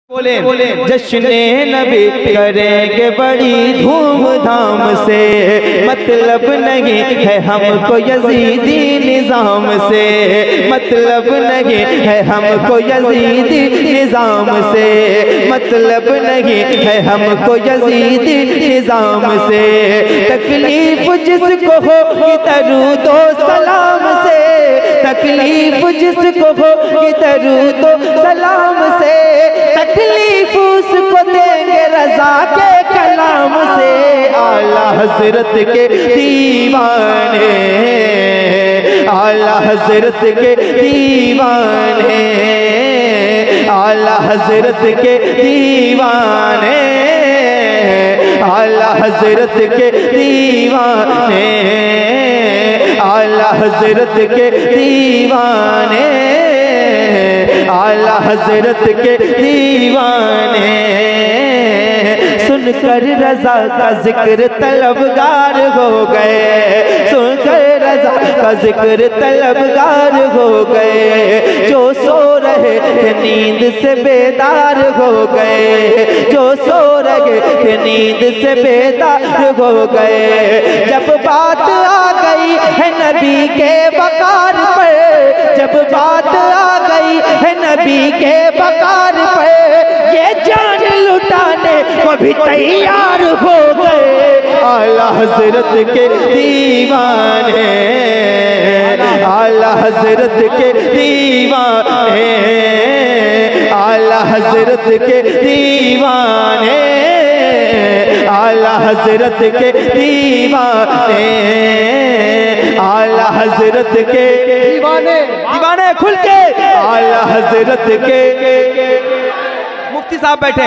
बोले जश्ने नबी करेंगे बड़ी धूमधाम से, मतलब नहीं है हमको यजीदी निज़ाम से, मतलब नहीं है हमको यजीदी निज़ाम से, मतलब नहीं है हमको यजीदी निज़ाम से। तकलीफ जिसको हो दरूद व सलाम से, तकलीफ जिसको हो दरूद व सलाम से, तकलीफ उसको देंगे रज़ा के कलाम से। आला हज़रत के दीवाने, आला हज़रत के दीवाने, आला हज़रत के दीवाने, आला हज़रत के दीवाने, आला हज़रत के दीवाने, आला हज़रत के दीवाने। सुनकर रज़ा का जिक्र तलबगार हो गए, सुनकर रज़ा का जिक्र तलबगार हो गए। जो सो रहे थे नींद से बेदार हो गए, जो सो रहे थे नींद से बेदार हो गए। जब बात आ गई है नबी के वकार पर, जब बात आ गई है नबी के वकार पर, ये जान लुटाने को भी तैयार हो गए। आला हज़रत के दीवाने, आला हज़रत के दीवाने, आला हज़रत के दीवाने, आला हज़रत के दीवाने, आला हज़रत के दीवाने, दीवाने खुल के आला हज़रत के। मुफ्ती साहब बैठे,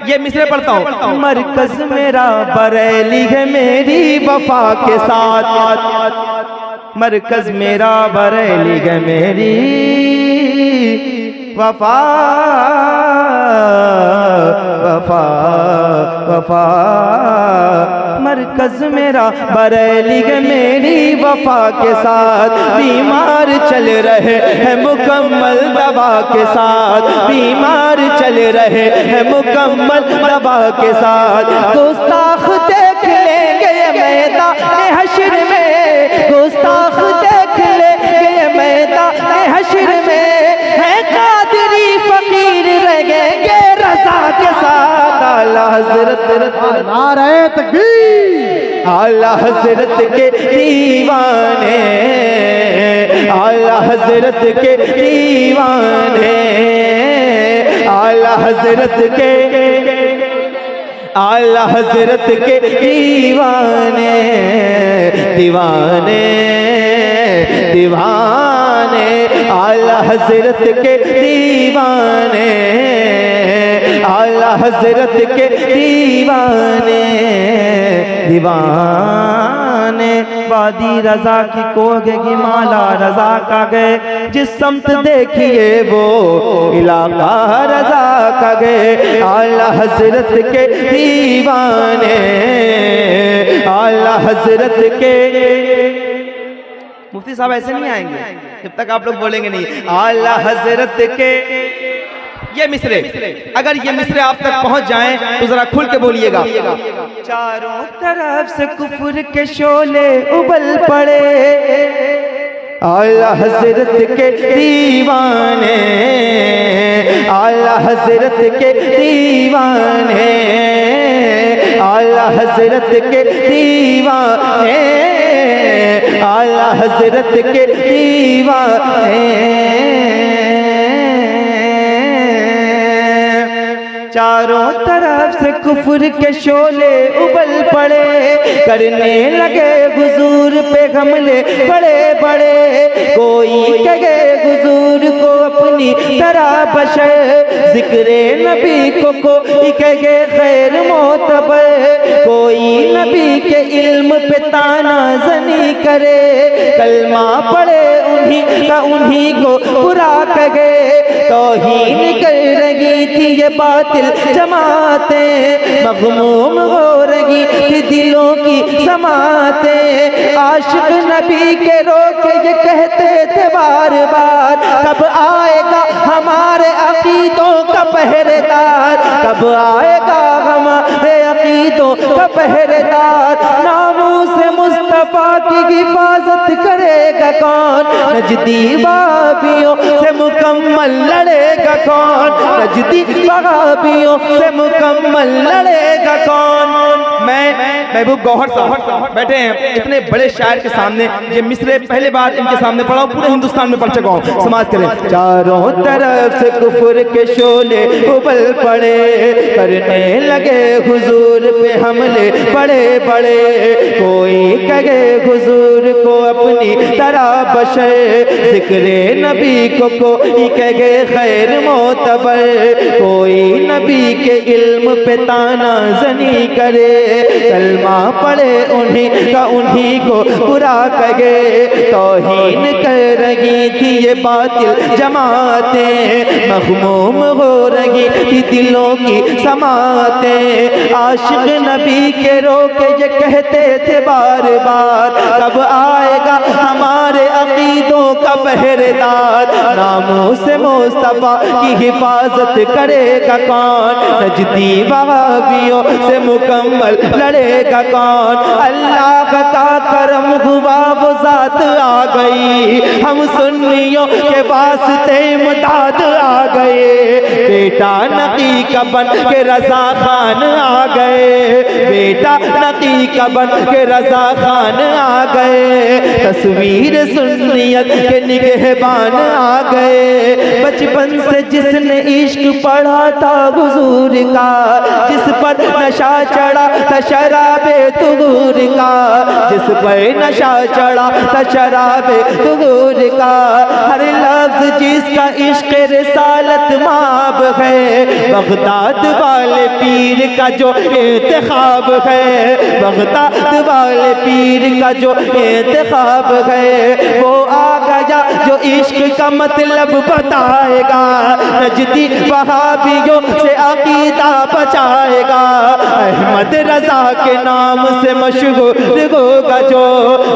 ये मिसरे पढ़ता हूँ। मरकज मेरा बरेली है मेरी वफा के साथ, मरकज मेरा बरेली है मेरी वफा, वफा, वफा। मरकज मेरा बरेली है मेरी वफा के साथ, बीमार चल रहे हैं मुकम्मल दवा के साथ, बीमार चल रहे हैं मुकम्मल दवा के साथ। गुस्ताख देख लेंगे मैदान हश्र में, गुस्ताख देख लेंगे मैदान हश्र में। है कादरी फकीर रहेंगे रज़ा के साथ। आला हज़रत, नारे तकबीर, आला हज़रत के दीवाने, आला हज़रत के दीवाने, आला हज़रत के, आला हज़रत के दीवाने, दीवाने, दीवाने, आला हज़रत के दीवाने, आला हज़रत के दीवाने, दीवाने। वादी रज़ा की कोगे माला रज़ा का गए, जिस समत देखिए वो इलाका रज़ा का गए। आला हज़रत के दीवाने, आला हज़रत के। मुफ्ती साहब ऐसे नहीं आएंगे जब तक आप लोग बोलेंगे नहीं आला हज़रत के। ये मिसरे, अगर ये मिसरे आप तक पहुंच जाएं तो जरा खुल के बोलिएगा। चारों तरफ से कुफ्र के शोले उबल पड़े, आला हज़रत के दीवाने, आला हज़रत के दीवाने, आला हज़रत के दीवाने, आला हज़रत के दीवाने। चारों तरफ से कुफ्र के शोले उबल पड़े, करने लगे हुजूर पे हमले बड़े बड़े। कोई कहे हुजूर को अपनी तरह बशर, जिक्रे नबी को कोई कहे खैर मोतबर। कोई नबी के इल्म पे ताना जनी करे, कलमा पढ़े उन्हीं को बुरा कहे। तौहीन कर रही थी ये बातिल जमातें, मग़मूम हो रही थी दिलों की समातें। आशिक नबी के रोके ये कहते थे बार बार, कब आएगा हमारे अक़ीदों का पहरेदार, कब आएगा हमारे अक़ीदों का पहरेदार। नामूस मुस्तफ़ा की हिफाजत करेगा कौन, नजदी वहाबियों से मुकम्मल लड़ेगा कौन, नजदी वहाबियों से मुकम्मल लड़ेगा कौन। मैं महबूब गौहर साहब बैठे हैं इतने बड़े शायर के सामने, ये मिसरे पहले बार इनके सामने पढ़ा, पूरे हिंदुस्तान में पढ़ चुका हूँ। समाज करें। चारों तरफ से कुफर के शोले उबल पड़े, करने लगे हुजूर पे हमले बड़े बड़े। कोई कहे हुजूर को अपनी तरह बशर, जिक्रे नबी को कोई कहे खैर मोतबर। कोई नबी के इल्म पे ताना जनी करे, कलमा पढ़े उन्हीं को बुरा कहे। तौहीन कर रही थी ये बातिल जमातें, मग़मूम हो रही थी दिलों की समातें। आशिक नबी के रोके ये कहते थे बार बार, कब आएगा हमारे अक़ीदों का पहरेदार। नामों से मुस्तफ़ा की हिफाजत करेगा कौन, नजदी वहाबियों से मुकम्मल लड़ेगा कौन। अल्लाह का करम हुआ वो ज़ात आ गई, हम सुन्नियों के वास्ते इमदाद आ गए। बेटा नकी का बन के रज़ा खान आ गए, बेटा नकी का बन के रज़ा खान आ गए। तस्वीर सुन्नियत के निगहबान आ गए। बचपन से जिसने इश्क पढ़ा था हुजूर का, जिस पर नशा चढ़ा था शराबे तुहूर का, जिस पर नशा चढ़ा था शराबे तुहूर का। हर लफ्ज़ जिसका इश्क़ रिसालत माब है, बगदाद वाले पीर का जो इंतखाब है, बगदाद वाले पीर का जो इंतखाब है। वो आ गया जो इश्क का मतलब बताएगा, नजदी वहाबियों से अकीदा बचाएगा। अहमद रजा के नाम से मशहूर होगा जो,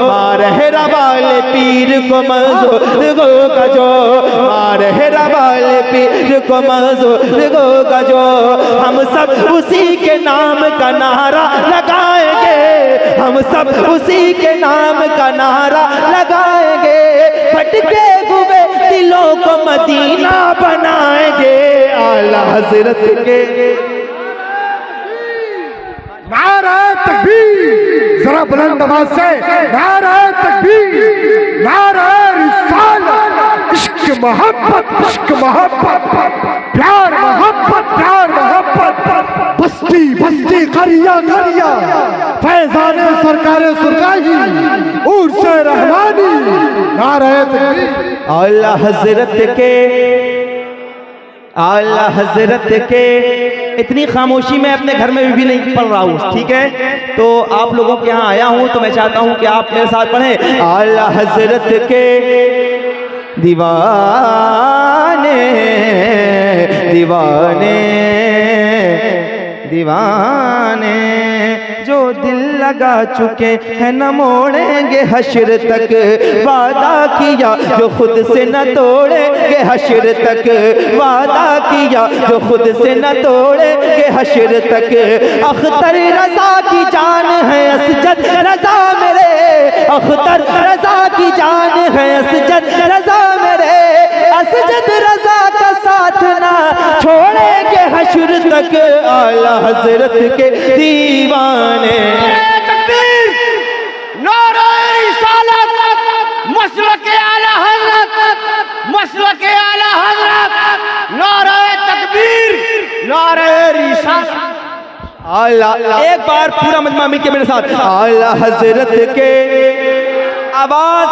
मारहरा वाले पीर को मंजूर होगा जो, मारहरा वाले पीर को मंजूर होगा जो। हम सब उसी के नाम का नारा लगाएंगे, हम सब उसी के नाम का नारा लगाएंगे। भटके हुए दिलों को मदीना बनाएंगे। आला हज़रत के नारा तकबीर, जरा बुलंद आवाज से नारा तकबीर, नारा रिसालत। इश्क मोहब्बत, इश्क मोहब्बत, प्यार मोहब्बत, प्यार मोहब्बत। बस्ती बस्ती करिया करिया, फैज़ाने सरकारे सुरगाही, उर्स रहमानी। नारा तकबीर। आला हज़रत के, आला हज़रत के। इतनी खामोशी मैं अपने घर में भी नहीं पढ़ रहा हूँ, ठीक है। तो आप लोगों के यहाँ आया हूँ तो मैं चाहता हूँ कि आप मेरे साथ पढ़ें। आला हज़रत के दीवाने दीवाने दीवाने, जो दिल लगा चुके हैं न मोड़ेंगे हश्र तक। वादा किया जो खुद से न तोड़ेंगे हश्र तक, वादा किया जो खुद से न तोड़ेंगे हश्र तक। अख्तर रजा की जान है असजद रजा मेरे, अख्तर रजा की जान है असजद रजा मेरे। असजद रजा का साथ ना छोड़ेंगे हश्र तक। आला हज़रत के दीवाने। तकबीर, नारा रिसालत, मसलक आला हज़रत, मसलक आला हज़रत। नारा तकबीर, नारा रिसालत। आला, एक बार पूरा मजमा मिल के मेरे साथ। आला हज़रत के आवाज।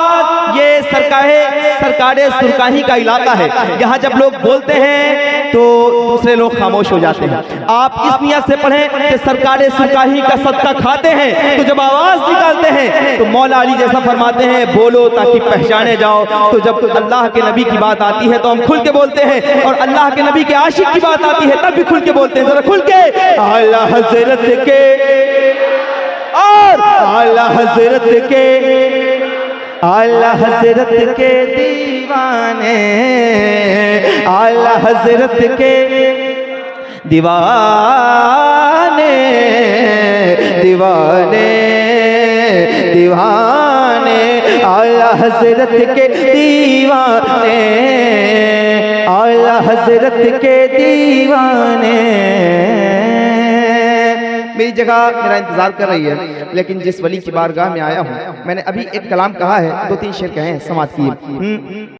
ये सरकारे सुरकाही का इलाका है। यहाँ जब लोग बोलते हैं तो दूसरे लोग खामोश हो जाते हैं। आप इस नियत से पढ़ें कि सरकारे सुकाही का सदका खाते हैं, तो जब आवाज निकालते हैं तो मौला अली जैसा फरमाते हैं, बोलो ताकि पहचाने जाओ। तो जब अल्लाह के नबी की बात आती है तो हम खुल के बोलते हैं, और अल्लाह के नबी के आशिक की बात आती है तब भी खुल के बोलते हैं। जरा खुल के आला हजरत के, और आला हजरत के, आला हजरत के दीवाने, आला हजरत के दीवाने, दीवाने, दीवाने, आला हजरत के दीवाने, आला हजरत के दीवाने। मेरी जगह मेरा इंतजार कर रही है, लेकिन जिस वली की बारगाह में आया हूँ, मैंने अभी एक कलाम कहा है, 2-3 शेर कहे हैं, समाप्त किए।